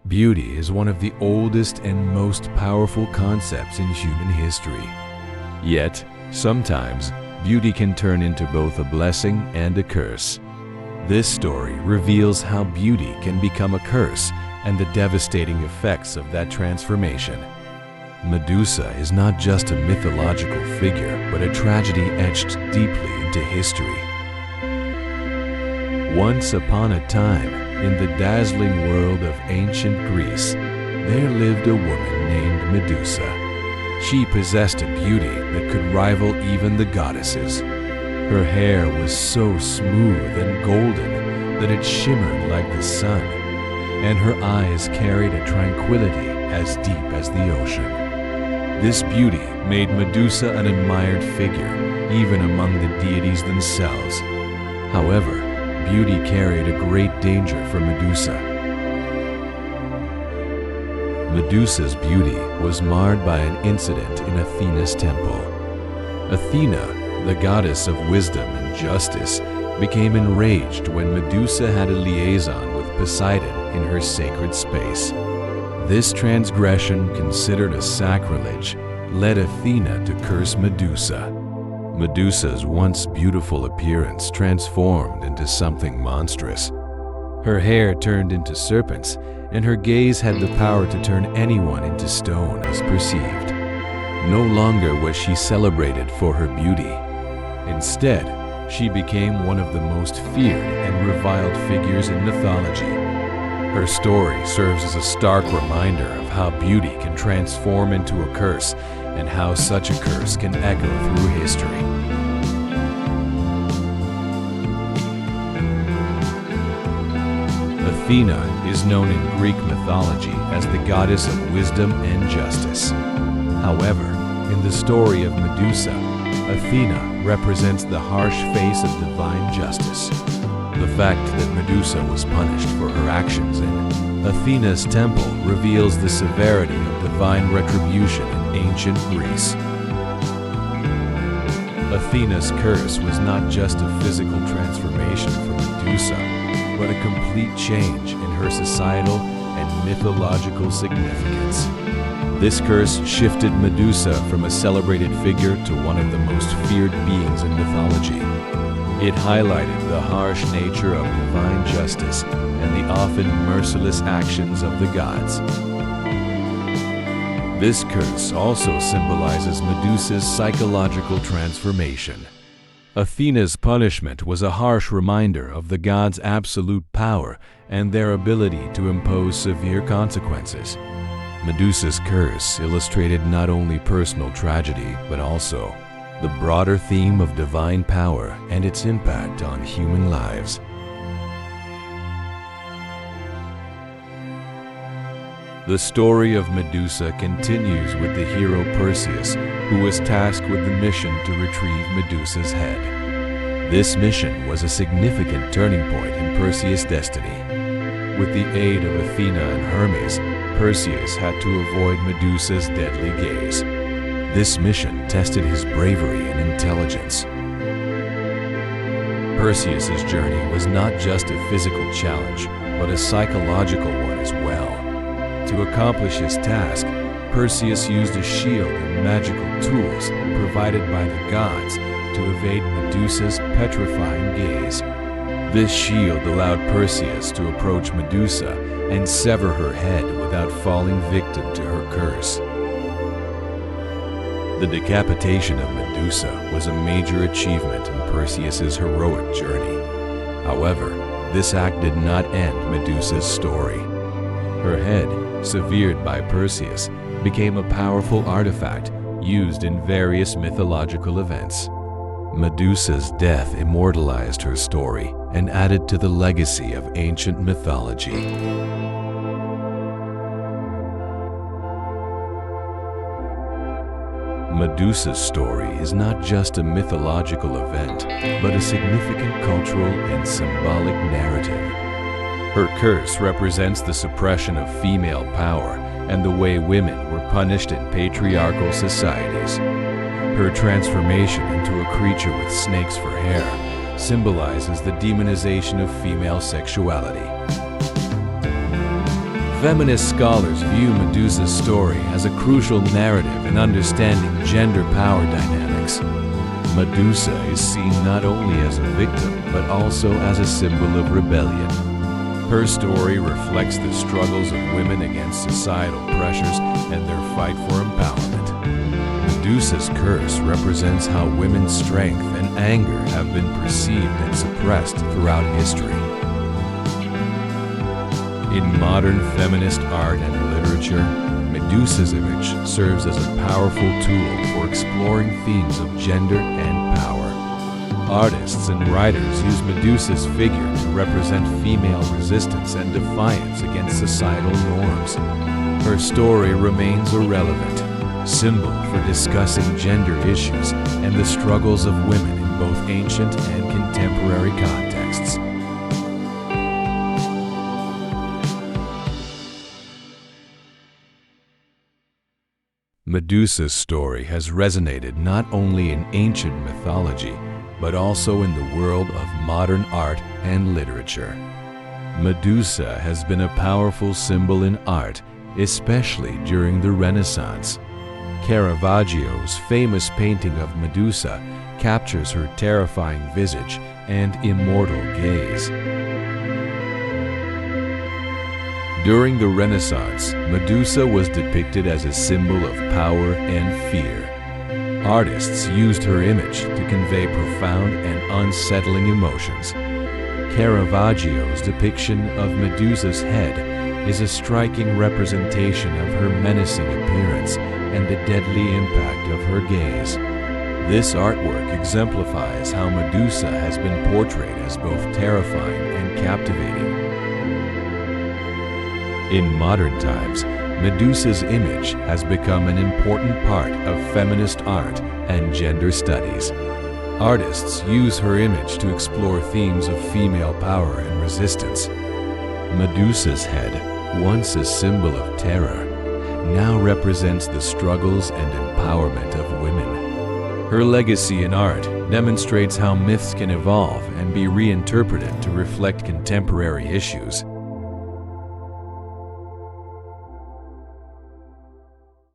Beauty is one of the oldest and most powerful concepts in human history. Yet, sometimes, beauty can turn into both a blessing and a curse. This story reveals how beauty can become a curse and the devastating effects of that transformation. Medusa is not just a mythological figure, but a tragedy etched deeply into history. Once upon a time, in the dazzling world of ancient Greece, there lived a woman named Medusa. She possessed a beauty that could rival even the goddesses. Her hair was so smooth and golden that it shimmered like the sun, and her eyes carried a tranquility as deep as the ocean. This beauty made Medusa an admired figure, even among the deities themselves. However, beauty carried a great danger for Medusa. Medusa's beauty was marred by an incident in Athena's temple. Athena, the goddess of wisdom and justice, became enraged when Medusa had a liaison with Poseidon in her sacred space. This transgression, considered a sacrilege, led Athena to curse Medusa. Medusa's once beautiful appearance transformed into something monstrous. Her hair turned into serpents, and her gaze had the power to turn anyone into stone as perceived. No longer was she celebrated for her beauty. Instead, she became one of the most feared and reviled figures in mythology. Her story serves as a stark reminder of how beauty can transform into a curse and how such a curse can echo through history. Athena is known in Greek mythology as the goddess of wisdom and justice. However, in the story of Medusa, Athena represents the harsh face of divine justice. The fact that Medusa was punished for her actions in Athena's temple reveals the severity of divine retribution in ancient Greece. Athena's curse was not just a physical transformation for Medusa, but a complete change in her societal and mythological significance. This curse shifted Medusa from a celebrated figure to one of the most feared beings in mythology. It highlighted the harsh nature of divine justice and the often merciless actions of the gods. This curse also symbolizes Medusa's psychological transformation. Athena's punishment was a harsh reminder of the gods' absolute power and their ability to impose severe consequences. Medusa's curse illustrated not only personal tragedy, but also the broader theme of divine power and its impact on human lives. The story of Medusa continues with the hero Perseus, who was tasked with the mission to retrieve Medusa's head. This mission was a significant turning point in Perseus' destiny. With the aid of Athena and Hermes, Perseus had to avoid Medusa's deadly gaze. This mission tested his bravery and intelligence. Perseus's journey was not just a physical challenge, but a psychological one as well. To accomplish his task, Perseus used a shield and magical tools provided by the gods to evade Medusa's petrifying gaze. This shield allowed Perseus to approach Medusa and sever her head without falling victim to her curse. The decapitation of Medusa was a major achievement in Perseus's heroic journey. However, this act did not end Medusa's story. Her head, severed by Perseus, became a powerful artifact used in various mythological events. Medusa's death immortalized her story and added to the legacy of ancient mythology. Medusa's story is not just a mythological event, but a significant cultural and symbolic narrative. Her curse represents the suppression of female power and the way women were punished in patriarchal societies. Her transformation into a creature with snakes for hair symbolizes the demonization of female sexuality. Feminist scholars view Medusa's story as a crucial narrative in understanding gender power dynamics. Medusa is seen not only as a victim, but also as a symbol of rebellion. Her story reflects the struggles of women against societal pressures and their fight for empowerment. Medusa's curse represents how women's strength and anger have been perceived and suppressed throughout history. In modern feminist art and literature, Medusa's image serves as a powerful tool for exploring themes of gender and power. Artists and writers use Medusa's figure to represent female resistance and defiance against societal norms. Her story remains a relevant symbol for discussing gender issues and the struggles of women in both ancient and contemporary contexts. Medusa's story has resonated not only in ancient mythology, but also in the world of modern art and literature. Medusa has been a powerful symbol in art, especially during the Renaissance. Caravaggio's famous painting of Medusa captures her terrifying visage and immortal gaze. During the Renaissance, Medusa was depicted as a symbol of power and fear. Artists used her image to convey profound and unsettling emotions. Caravaggio's depiction of Medusa's head is a striking representation of her menacing appearance and the deadly impact of her gaze. This artwork exemplifies how Medusa has been portrayed as both terrifying and captivating. In modern times, Medusa's image has become an important part of feminist art and gender studies. Artists use her image to explore themes of female power and resistance. Medusa's head, once a symbol of terror, now represents the struggles and empowerment of women. Her legacy in art demonstrates how myths can evolve and be reinterpreted to reflect contemporary issues.